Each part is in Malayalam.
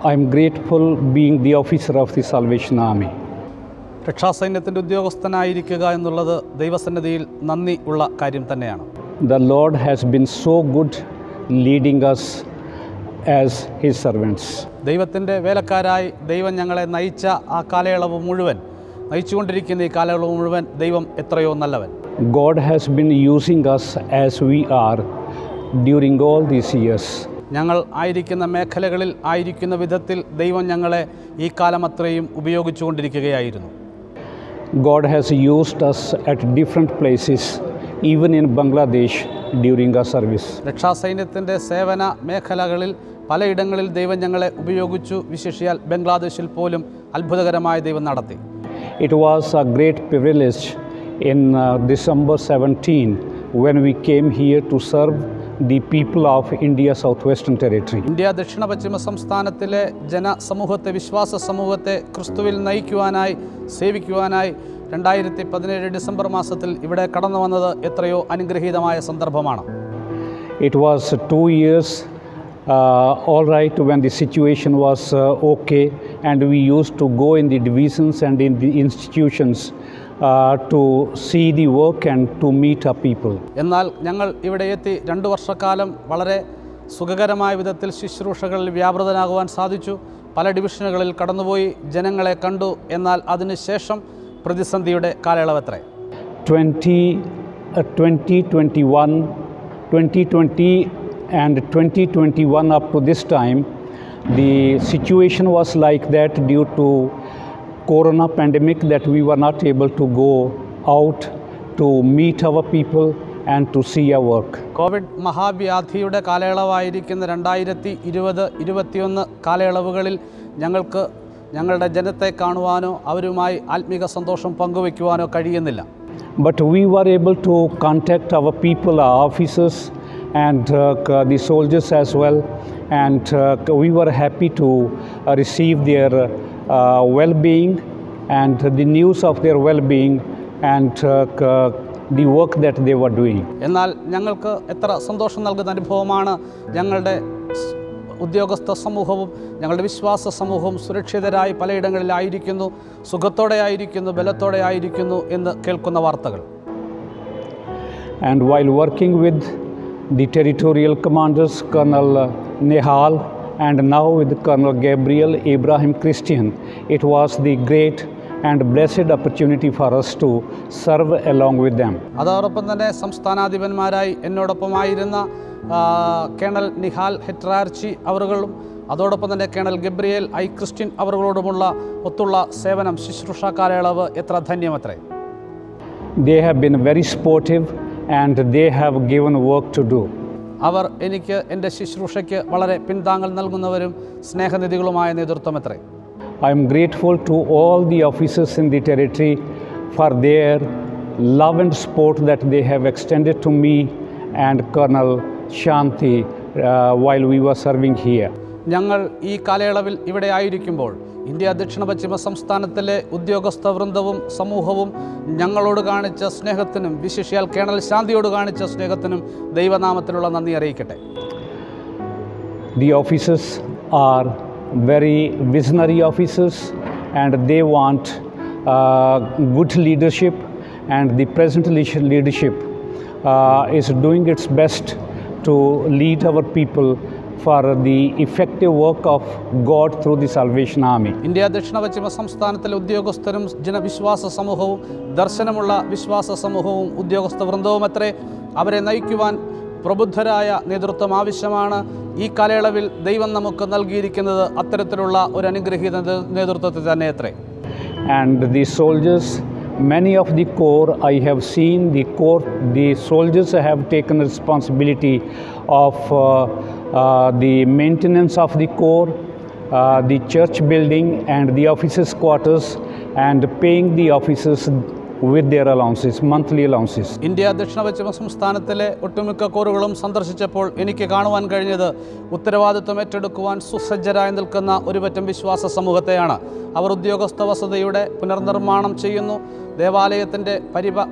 I am grateful being the officer of the Salvation Army. രക്ഷാസൈന്യത്തിൻ്റെ ഉദ്യോഗസ്ഥനായിരിക്കുക എന്നുള്ളത് ദൈവസന്നിധിയിൽ നന്ദി ഉള്ള കാര്യം തന്നെയാണ്. The Lord has been so good leading us as His servants. ദൈവത്തിൻ്റെ വേലക്കാരായി ദൈവം ഞങ്ങളെ നയിച്ച ആ കാലയളവ് മുഴുവൻ, നയിച്ചുകൊണ്ടിരിക്കുന്ന ഈ കാലയളവ് മുഴുവൻ ദൈവം എത്രയോ നല്ലവൻ. God has been using us as we are during all these years. ഞങ്ങൾ ആയിരിക്കുന്ന മേഖലകളിൽ ആയിരിക്കുന്ന വിധത്തിൽ ദൈവം ഞങ്ങളെ ഈ കാലം അത്രയും ഉപയോഗിച്ചുകൊണ്ടിരിക്കുകയായിരുന്നു. God has used us at different places, even in Bangladesh during our service. രക്ഷാസൈന്യത്തിൻ്റെ സേവന മേഖലകളിൽ പലയിടങ്ങളിൽ ദൈവം ഞങ്ങളെ ഉപയോഗിച്ചു. വിശേഷിയാൽ ബംഗ്ലാദേശിൽ പോലും അത്ഭുതകരമായ ദൈവം നടത്തി. It was a great privilege in December 17 when we came here to serve the people of India Southwestern Territory. India ദക്ഷിണ പശ്ചിമ സംസ്ഥാനത്തിലെ ജനസമൂഹത്തെ, വിശ്വാസ സമൂഹത്തെ ക്രിസ്തുവിൽ നയിക്കുവാനായി, സേവിക്കുവാനായി 2017 ഡിസംബർ മാസത്തിൽ ഇവിടെ കടന്നു വന്നത് എത്രയോ അനുഗ്രഹീതമായ സന്ദർഭമാണ്. It was 2 years all right when the situation was okay, and we used to go in the divisions and in the institutions to see the work and to meet our people. എന്നാൽ ഞങ്ങൾ ഇവിടെ എത്തി 2 വർഷക്കാലം വളരെ സുഖകരമായ വിധത്തിൽ ശുശ്രൂഷകളിൽ വ്യാപൃതനാകുവാൻ സാധിച്ചു. പല ഡിവിഷനുകളിൽ കടന്നുപോയി ജനങ്ങളെ കണ്ടു. എന്നാൽ അതിനുശേഷം പ്രതിസന്ധിയുടെ കാലയളവത്രേ. 2020 and 2021 up to this time, the situation was like that due to Corona pandemic, that we were not able to go out to meet our people and to see our work. Covid മഹാവ്യാധിയുടെ കാലയളവായിരിക്കുന്ന 2020-21 കാലയളവുകളിൽ ഞങ്ങൾക്ക് ഞങ്ങളുടെ ജനത്തെ കാണുവാനോ അവരുമായി ആത്മീക സന്തോഷം പങ്കുവയ്ക്കുവാനോ കഴിയുന്നില്ല. But we were able to contact our people, our officers and the soldiers as well, and we were happy to receive their well-being and the news of their well-being and the work that they were doing. എന്നാൽ ഞങ്ങൾക്ക് എത്ര സന്തോഷം നൽകുന്ന അനുഭവമാണ് ഞങ്ങളുടെ ഉദ്യോഗസ്ഥ സമൂഹവും ഞങ്ങളുടെ വിശ്വാസ സമൂഹവും സുരക്ഷിതരായി പലയിടങ്ങളിലായിരിക്കുന്നു, സുഖത്തോടെ ആയിരിക്കുന്നു, ബലത്തോടെ ആയിരിക്കുന്നു എന്ന് കേൾക്കുന്ന വാർത്തകൾ. And while working with the territorial commanders, Colonel Nehal, and now with Colonel Gabriel Ibrahim Christian, it was the great and blessed opportunity for us to serve along with them. അതോടൊപ്പം തന്നെ സംസ്ഥാനാധിപന്മാരായി എന്നോടൊപ്പമായിരുന്ന കേണൽ നിഹാൽ ഹെട്രാർച്ചി അവറുകളും അതോടൊപ്പം തന്നെ കേണൽ ഗബ്രിയേൽ ഐ ക്രിസ്ത്യൻ അവറുകളോടുമുള്ള ഒത്തുള്ള സേവനം, ശുശ്രൂഷ കാലയളവ് എത്ര ധന്യമത്രേ. They have been very supportive and they have given work to do. അവർ എനിക്ക് എൻ്റെ ശുശ്രൂഷയ്ക്ക് വളരെ പിന്താങ്ങൽ നൽകുന്നവരും സ്നേഹനിധികളുമായ നേതൃത്വമത്രേ. I am grateful to all the officers in the territory for their love and support that they have extended to me and Colonel Shanti while we were serving here. ഞങ്ങൾ ഈ കാലയളവിൽ ഇവിടെ ആയിരിക്കുമ്പോൾ ഇന്ത്യ ദക്ഷിണ പശ്ചിമ സംസ്ഥാനത്തിലെ ഉദ്യോഗസ്ഥ വൃന്ദവും സമൂഹവും ഞങ്ങളോട് കാണിച്ച സ്നേഹത്തിനും വിശേഷിയാൽ കേണൽ ശാന്തിയോട് കാണിച്ച സ്നേഹത്തിനും ദൈവനാമത്തിലുള്ള നന്ദി അറിയിക്കട്ടെ. The officers are very visionary officers and they want good leadership, and the present leadership is doing its best to lead our people for the effective work of God through the Salvation Army. India ദക്ഷിണ പശ്ചിമ സംസ്ഥാനത്തിലെ ഉദ്യോഗസ്ഥരും ജനവിശ്വാസ സമൂഹവും ദർശനമുള്ള വിശ്വാസ സമൂഹവും ഉദ്യോഗസ്ഥ വൃന്ദവും അത്രേ. അവരെ നയിക്കുവാൻ പ്രബുദ്ധരായ നേതൃത്വം ആവശ്യമാണ്. ഈ കാലയളവിൽ ദൈവം നമുക്ക് നൽകിയിരിക്കുന്നത് അത്തരത്തിലുള്ള ഒരു അനുഗ്രഹീത നേതൃത്വത്തെ തന്നെ അത്രേ. And the soldiers, many of the corps, I have seen the soldiers have taken responsibility of the maintenance of the corps, the church building and the officers' quarters, and paying the officers with their allowances, monthly allowances. India ദക്ഷിണ പശ്ചിമ സംസ്ഥാനത്തിലെ ഒട്ടുമിക്ക കോറുകളും സന്ദർശിച്ചപ്പോൾ എനിക്ക് കാണുവാൻ കഴിഞ്ഞത് ഉത്തരവാദിത്വം ഏറ്റെടുക്കുവാൻ സുസജ്ജരായി നിൽക്കുന്ന ഒരുപറ്റം വിശ്വാസ സമൂഹത്തെയാണ്. അവർ ഉദ്യോഗസ്ഥ വസതിയുടെ പുനർനിർമ്മാണം ചെയ്യുന്നു. ദേവാലയത്തിൻ്റെ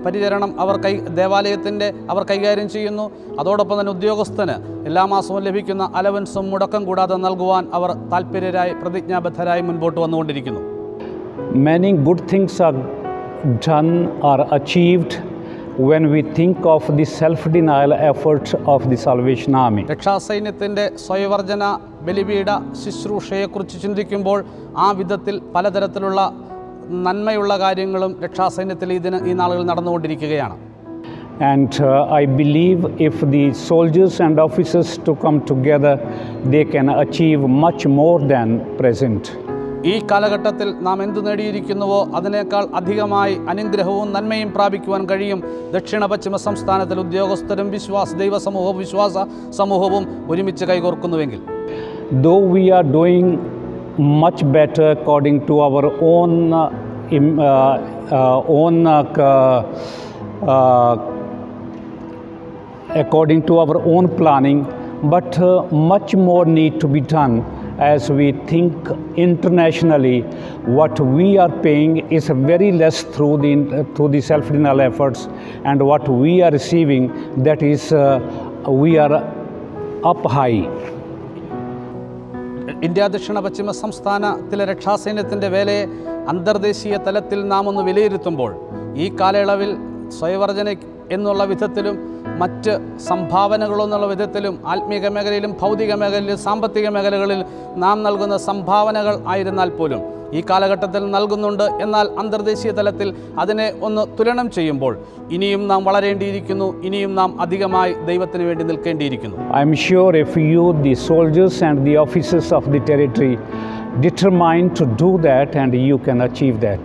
പരിചരണം അവർ കൈകാര്യം ചെയ്യുന്നു. അതോടൊപ്പം തന്നെ ഉദ്യോഗസ്ഥന് എല്ലാ മാസവും ലഭിക്കുന്ന അലവൻസും മുടക്കം കൂടാതെ നൽകുവാൻ അവർ താല്പര്യരായി പ്രതിജ്ഞാബദ്ധരായി മുൻപോട്ട് വന്നുകൊണ്ടിരിക്കുന്നു. Many good things are done or achieved when we think of the self-denial efforts of the Salvation Army. രക്ഷാസൈന്യത്തിൻ്റെ സ്വയവർജന ബലിപീഠ ശുശ്രൂഷയെക്കുറിച്ച് ചിന്തിക്കുമ്പോൾ ആ വിധത്തിൽ പലതരത്തിലുള്ള നന്മയുള്ള കാര്യങ്ങളും രക്ഷാസൈന്യത്തിൽ ഈ നാളുകളിൽ നടന്നുകൊണ്ടിരിക്കുകയാണ്. And I believe if the soldiers and officers to come together, they can achieve much more than present. ഈ കാലഘട്ടത്തിൽ നാം എന്തു നേടിയിരിക്കുന്നുവോ അതിനേക്കാൾ അധികമായി അനുഗ്രഹവും നന്മയും പ്രാപിക്കുവാൻ കഴിയും ദക്ഷിണ പശ്ചിമ സംസ്ഥാനത്തിൽ ഉദ്യോഗസ്ഥരും വിശ്വാസ സമൂഹവും ഒരുമിച്ച് കൈകോർക്കുന്നുവെങ്കിൽ. Though we are doing much better according to our own according to our own planning, but much more need to be done as we think internationally. What we are paying is very less through the self-denial efforts, and what we are receiving, that is we are up high. India ദക്ഷിണ പശ്ചിമ സംസ്ഥാനത്തിലെ രക്ഷാസൈന്യത്തിൻ്റെ വേലയെ അന്തർദേശീയ തലത്തിൽ നാം ഒന്ന് വിലയിരുത്തുമ്പോൾ ഈ കാലയളവിൽ സ്വയവർജന എന്നുള്ള വിധത്തിലും മറ്റ് സംഭാവനകളെന്നുള്ള വിധത്തിലും ആത്മീക മേഖലയിലും ഭൗതിക മേഖലയിലും സാമ്പത്തിക മേഖലകളിൽ നാം നൽകുന്ന സംഭാവനകൾ ആയിരുന്നാൽ പോലും ഈ കാലഘട്ടത്തിൽ നൽകുന്നുണ്ട്. എന്നാൽ അന്തർദേശീയ തലത്തിൽ അതിനെ ഒന്ന് തുലനം ചെയ്യുമ്പോൾ ഇനിയും നാം വളരേണ്ടിയിരിക്കുന്നു, ഇനിയും നാം അധികമായി ദൈവത്തിന് വേണ്ടി നിൽക്കേണ്ടിയിരിക്കുന്നു. I am sure if you, the soldiers and the officers of the territory, determined to do that, and you can achieve that.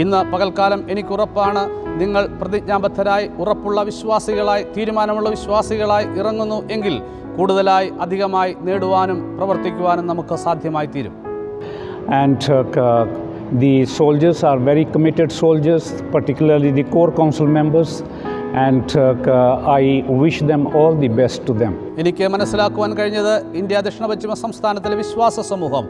ഇന്ന് പകൽക്കാലം എനിക്കുറപ്പാണ്, നിങ്ങൾ പ്രതിജ്ഞാബദ്ധരായി ഉറപ്പുള്ള വിശ്വാസികളായി തീരുമാനമുള്ള വിശ്വാസികളായി ഇറങ്ങുന്നു എങ്കിൽ കൂടുതലായി അധികമായി നേടുവാനും പ്രവർത്തിക്കുവാനും നമുക്ക് സാധ്യമായി തീരും. And the soldiers are very committed soldiers, particularly the core council members, and I wish them all the best to them. എനിക്ക് മനസ്സിലാക്കുവാൻ കഴിഞ്ഞത് ഇന്ത്യ ദക്ഷിണ പശ്ചിമ സംസ്ഥാനത്തിലെ വിശ്വാസ സമൂഹം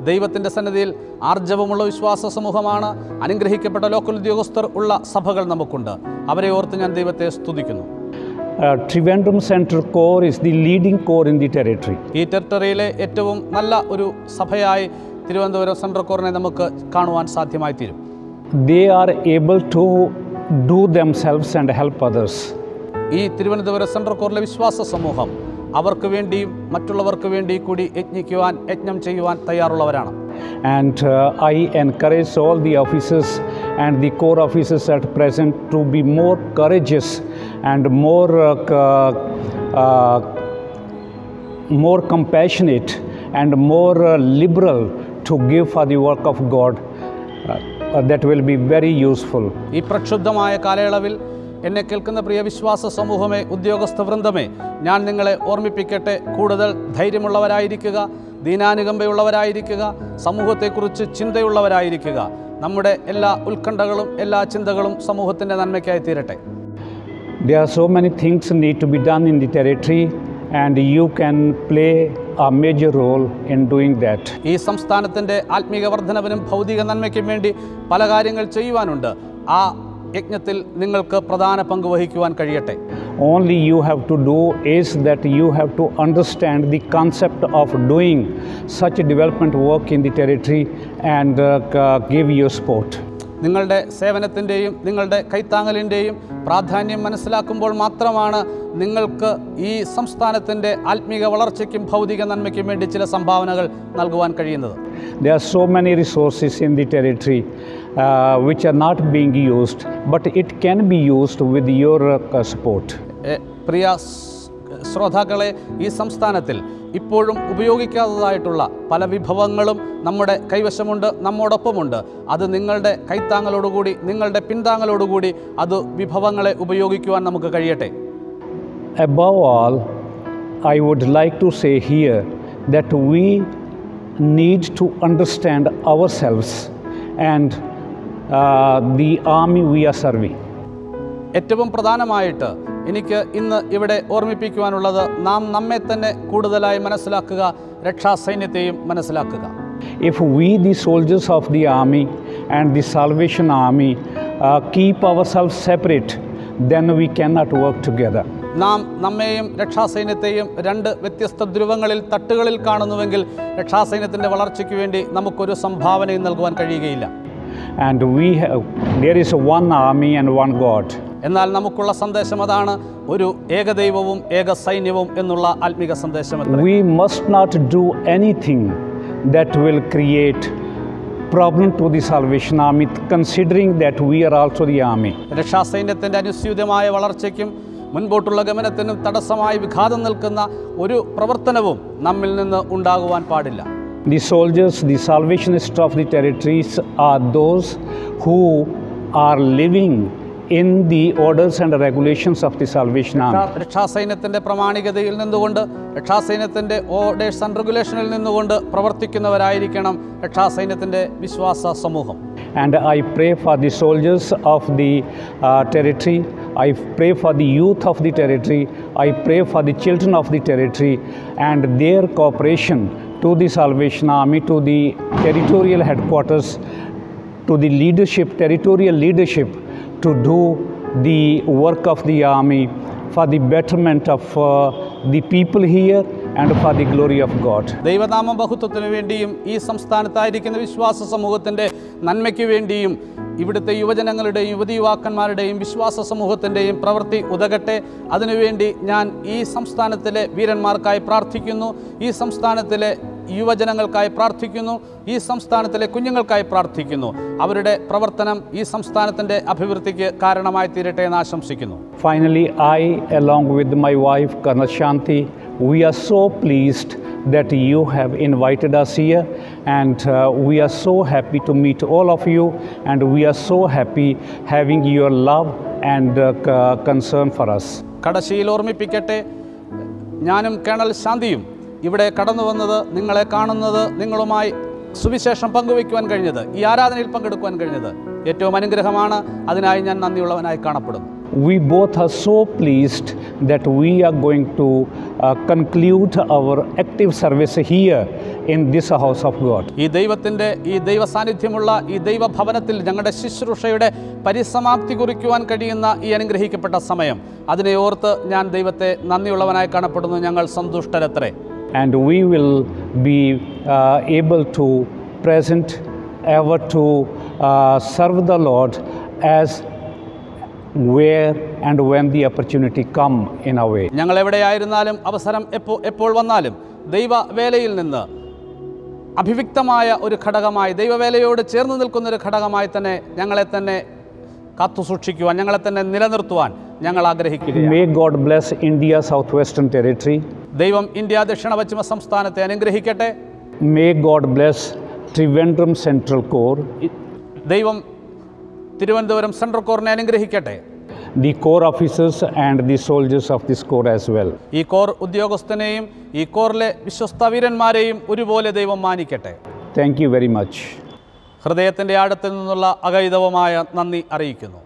ദൈവത്തിൻ്റെ സന്നിധിയിൽ ആർജവമുള്ള വിശ്വാസ സമൂഹമാണ്. അനുഗ്രഹിക്കപ്പെട്ട ലോക്കൽ ഉദ്യോഗസ്ഥർ ഉള്ള സഭകൾ നമുക്കുണ്ട്. അവരെ ഓർത്ത് ഞാൻ ദൈവത്തെ സ്തുതിക്കുന്നു. Trivandrum Central Core is the leading core in the territory. ഈ ടെറിട്ടറിയിലെ ഏറ്റവും നല്ല ഒരു സഭയായി തിരുവനന്തപുരം സെൻട്രൽ കോറിനെ നമുക്ക് കാണുവാൻ സാധ്യമായി തീരും. They are able to do themselves and help others. ഈ തിരുവനന്തപുരം സെൻട്രൽ കോറിലെ വിശ്വാസ സമൂഹം അവർക്ക് വേണ്ടിയും മറ്റുള്ളവർക്ക് വേണ്ടി കൂടി യജ്ഞം ചെയ്യുവാൻ തയ്യാറുള്ളവരാണ്. And I encourage all the officers and the core officers at present to be more courageous and more compassionate and more liberal to give for the work of God. That will be very useful. ഈ പ്രക്ഷുബ്ധമായ കാലയളവിൽ എന്നെ കേൾക്കുന്ന പ്രിയ വിശ്വാസ സമൂഹമേ, ഉദ്യോഗസ്ഥ വൃന്ദമേ, ഞാൻ നിങ്ങളെ ഓർമ്മിപ്പിക്കട്ടെ, കൂടുതൽ ധൈര്യമുള്ളവരായിരിക്കുക, ദീനാനുകമ്പയുള്ളവരായിരിക്കുക, സമൂഹത്തെക്കുറിച്ച് ചിന്തയുള്ളവരായിരിക്കുക. നമ്മുടെ എല്ലാ ഉത്കണ്ഠകളും എല്ലാ ചിന്തകളും സമൂഹത്തിൻ്റെ നന്മയ്ക്കായി തീരട്ടെ. There are so many things need to be done in the territory, and you can play a major role in doing that. ഈ സംസ്ഥാനത്തിൻ്റെ ആത്മീക വർധനവിനും ഭൗതിക നന്മയ്ക്കും വേണ്ടി പല കാര്യങ്ങൾ ചെയ്യുവാനുണ്ട്. ആ യജ്ഞത്തിൽ നിങ്ങൾക്ക് പ്രധാന പങ്ക് വഹിക്കുവാൻ കഴിയട്ടെ. Only you have to do is that you have to understand the concept of doing such a development work in the territory and give your support. നിങ്ങളുടെ സേവനത്തിൻ്റെയും നിങ്ങളുടെ കൈത്താങ്ങലിൻ്റെയും പ്രാധാന്യം മനസ്സിലാക്കുമ്പോൾ മാത്രമാണ് നിങ്ങൾക്ക് ഈ സംസ്ഥാനത്തിൻ്റെ ആത്മീക വളർച്ചയ്ക്കും ഭൗതിക നന്മയ്ക്കും വേണ്ടി ചില സംഭാവനകൾ നൽകുവാൻ കഴിയുന്നത്. There are so many resources in the territory which are not being used, but it can be used with your support. പ്രിയ ശ്രോതാക്കളെ, ഈ സംസ്ഥാനത്തിൽ ഇപ്പോഴും ഉപയോഗിക്കാത്തതായിട്ടുള്ള പല വിഭവങ്ങളും നമ്മുടെ കൈവശമുണ്ട്, നമ്മോടൊപ്പമുണ്ട്. അത് നിങ്ങളുടെ കൈത്താങ്ങലോടുകൂടി നിങ്ങളുടെ പിന്താങ്ങലോടുകൂടി അത് വിഭവങ്ങളെ ഉപയോഗിക്കുവാൻ നമുക്ക് കഴിയട്ടെ. Above all, I would like to say here that we need to understand ourselves and the army we are serving. ഏറ്റവും പ്രധാനമായിട്ട് എനിക്ക് ഇന്ന് ഇവിടെ ഓർമ്മിപ്പിക്കുവാനുള്ളത് നാം നമ്മെ തന്നെ കൂടുതലായി മനസ്സിലാക്കുക, രക്ഷാസൈന്യത്തെയും മനസ്സിലാക്കുക. If we, the soldiers of the army and the Salvation Army, keep ourselves separate, then we cannot work together. നാം നമ്മെയും രക്ഷാസൈന്യത്തെയും രണ്ട് വ്യത്യസ്ത ധ്രുവങ്ങളിൽ, തട്ടുകളിൽ കാണുന്നുവെങ്കിൽ രക്ഷാസൈന്യത്തിൻ്റെ വളർച്ചയ്ക്ക് വേണ്ടി നമുക്കൊരു സംഭാവനയും നൽകുവാൻ കഴിയുകയില്ല. And there is one army and one God. എന്നാൽ നമുക്കുള്ള സന്ദേശം അതാണ്, ഒരു ഏകദൈവവും ഏക സൈന്യവും എന്നുള്ള ആത്മീക സന്ദേശം. We must not do anything that will create problem to the Salvation Army, considering that we are also the army. രക്ഷാസൈന്യത്തിൻ്റെ അനുസ്യൂതമായ വളർച്ചയ്ക്കും മുൻപോട്ടുള്ള ഗമനത്തിനും തടസ്സമായി വിഘാതം നിൽക്കുന്ന ഒരു പ്രവർത്തനവും നമ്മിൽ നിന്ന് ഉണ്ടാകുവാൻ പാടില്ല. The soldiers, the salvationists of the territories are those who are living in the orders and regulations of the Salvation Army. രക്ഷാസൈന്യത്തിൻ്റെ പ്രാമാണികതയിൽ നിന്നുകൊണ്ട്, രക്ഷാസൈന്യത്തിൻ്റെ ഓർഡേഴ്സ് ആൻഡ് റെഗുലേഷനിൽ നിന്നുകൊണ്ട് പ്രവർത്തിക്കുന്നവരായിരിക്കണം രക്ഷാസൈന്യത്തിൻ്റെ വിശ്വാസ സമൂഹം. And I pray for the soldiers of the territory, I pray for the youth of the territory, I pray for the children of the territory and their cooperation to the Salvation Army, to the territorial headquarters, to the leadership, territorial leadership, to do the work of the army for the betterment of the people here and for the glory of God. ദൈവനാമ ബഹുത്വത്തിനു വേണ്ടിയും ഈ സംസ്ഥാനത്തായിരിക്കുന്ന വിശ്വാസ സമൂഹത്തിൻ്റെ നന്മയ്ക്ക് വേണ്ടിയും ഇവിടുത്തെ യുവജനങ്ങളുടെയും യുവതി യുവാക്കന്മാരുടെയും വിശ്വാസ സമൂഹത്തിൻ്റെയും പ്രവൃത്തി ഉതകട്ടെ. അതിനുവേണ്ടി ഞാൻ ഈ സംസ്ഥാനത്തിലെ വീരന്മാർക്കായി പ്രാർത്ഥിക്കുന്നു, ഈ സംസ്ഥാനത്തിലെ യുവജനങ്ങൾക്കായി പ്രാർത്ഥിക്കുന്നു, ഈ സംസ്ഥാനത്തിലെ കുഞ്ഞുങ്ങൾക്കായി പ്രാർത്ഥിക്കുന്നു. അവരുടെ പ്രവർത്തനം ഈ സംസ്ഥാനത്തിൻ്റെ അഭിവൃദ്ധിക്ക് കാരണമായി തീരട്ടെ എന്ന് ആശംസിക്കുന്നു. Finally, I, along with my wife, Colonel Shanti, we are so pleased that you have invited us here, and we are so happy to meet all of you, and we are so happy having your love and concern for us. കടശിയിൽ ഓർമ്മിപ്പിക്കട്ടെ, ഞാനും കേണൽ ശാന്തിയും ഇവിടെ കടന്നു വന്നത്, നിങ്ങളെ കാണുന്നത്, നിങ്ങളുമായി സുവിശേഷം പങ്കുവയ്ക്കുവാൻ കഴിഞ്ഞത്, ഈ ആരാധനയിൽ പങ്കെടുക്കുവാൻ കഴിഞ്ഞത് ഏറ്റവും അനുഗ്രഹമാണ്. അതിനായി ഞാൻ നന്ദിയുള്ളവനായി കാണപ്പെടുന്നു. We both are so pleased that we are going to conclude our active service here in this house of God. ഈ ദൈവത്തിൻ്റെ, ഈ ദൈവ സാന്നിധ്യമുള്ള ഈ ദൈവഭവനത്തിൽ ഞങ്ങളുടെ ശുശ്രൂഷയുടെ പരിസമാപ്തി കുറിക്കുവാൻ കഴിയുന്ന ഈ അനുഗ്രഹിക്കപ്പെട്ട സമയം, അതിനെ ഓർത്ത് ഞാൻ ദൈവത്തെ നന്ദിയുള്ളവനായി കാണപ്പെടുന്നു. ഞങ്ങൾ സന്തുഷ്ടരത്രേ. And we will be able to present ever to serve the Lord as where and when the opportunity come in our way. ഞങ്ങൾ എവിടെയായിരുന്നാലും അവസരം എപ്പോൾ വന്നാലും ദൈവവേലയിൽ നിന്ന് അഭിവിക്തമായ ഒരു ഘടകമായി, ദൈവവേലയോട് ചേർന്ന് നിൽക്കുന്ന ഒരു ഘടകമായി തന്നെ ഞങ്ങളെ തന്നെ കാത്തുസൂക്ഷിക്കുവാൻ, ഞങ്ങളെ തന്നെ നിലനിർത്തുവാൻ ഞങ്ങൾ ആഗ്രഹിക്കുകയാണ്. May God bless India Southwestern Territory. ദൈവം ഇന്ത്യ ദക്ഷിണ പശ്ചിമ സംസ്ഥാനത്തെ അനുഗ്രഹിക്കട്ടെ. May God bless Trivandrum Central Corps. ദൈവം തിരുവനന്തപുരം സെൻട്രൽ കോറിനെ അനുഗ്രഹിക്കട്ടെ. The corps officers and the soldiers of this corps as well. ഈ കോർ ഉദ്യോഗസ്ഥനെയും ഈ കോറിലെ വിശ്വസ്ത വീരന്മാരെയും ഒരുപോലെ ദൈവം മാനിക്കട്ടെ. Thank you very much. ഹൃദയത്തിൻ്റെ ആഴത്തിൽ നിന്നുള്ള അഗൈതവമായ നന്ദി അറിയിക്കുന്നു.